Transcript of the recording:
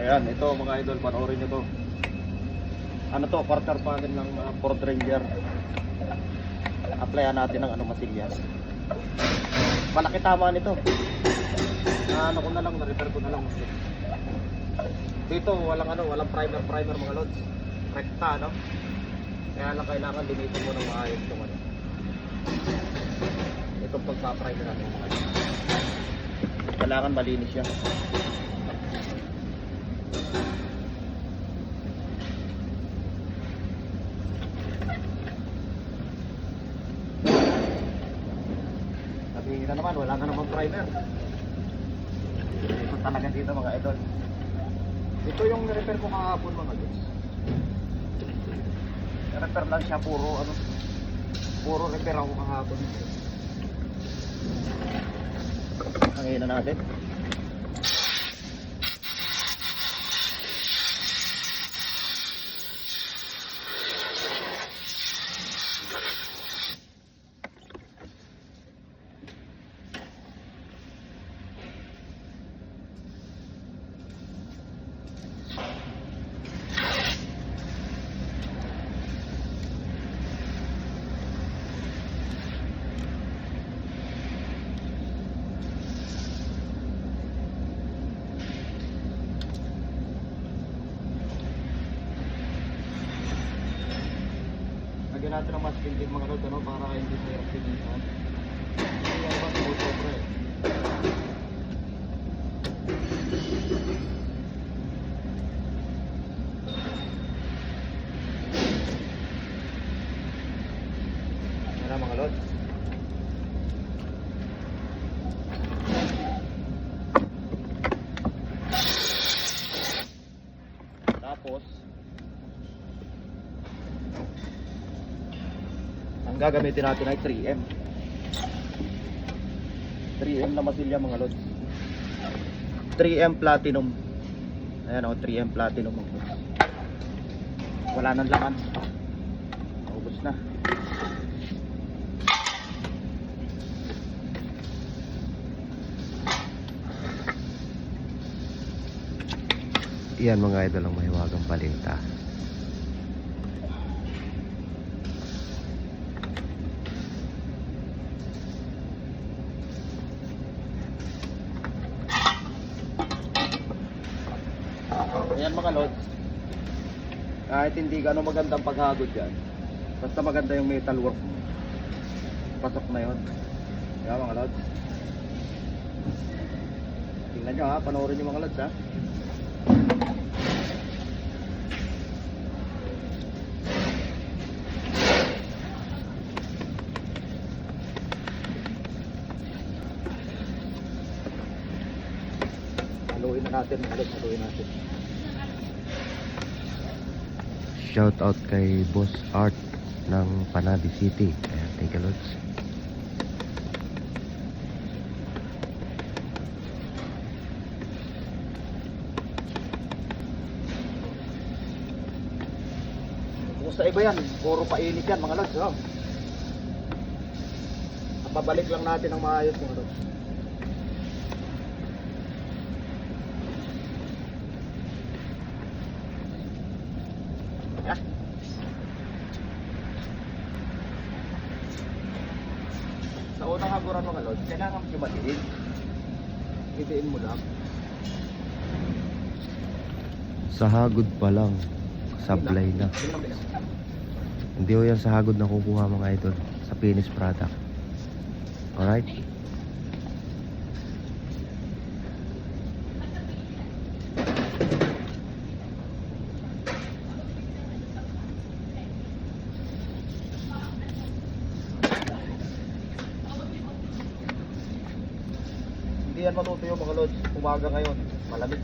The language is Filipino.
Ayan, ito mga idol, panoorin nyo to. Ano to, quarter panel ng Ford Ranger. Applyan natin ng ano, masilya. Malaki tama nito. Ano ko na lang, na-repair ko na lang. Dito, walang primer mga lods. Rekta, no? Kaya lang kailangan linitin mo ng maayos itong ano. Itong pagpa-primer natin mga lods. Kailangan malinis siya. Sabihin na naman, wala ka namang primer. Ito talaga dito mga idol. Ito yung repair ko kahapon mga lods. Repair lang siya, puro repair ako kahapon. Hanginan na natin. Lagyan natin ng masking tape mga lods, ano, para hindi mahirap sinihan. Kaya ba sobra eh. Yan na mga lods. Tapos ang gagamitin natin ay 3M. 3M na masilya mga lods. 3M Platinum. Ayan o, 3M Platinum mga lods. Wala nang laman. Naubos na. Yan mga idol ang mahiwagang palinta. Ayan mga lods. Kahit hindi gano'ng magandang paghagod yan, basta maganda yung metal work mo, pasok na yun. Ayan mga lods. Tingnan nyo ha, panoorin nyo mga lods ha. Haluin na natin mga lods, haluin natin. Shout out kay Boss Art ng Panabi City. Ayan, thank you lods. Kung sa iba yan, puro painit yan mga lods. Oh. Pabalik lang natin ang maayos mga lods. Yeah. Sa unang haguran mga lods, kailangan kimatiin. Itiin mo lang. Sa hagod pa lang, sablay na. Hindi ko yan sa hagod na kukuha mga idol, sa finished product. Alright? Hindi yan matutuyo mga lods. Umaga ngayon, malamig.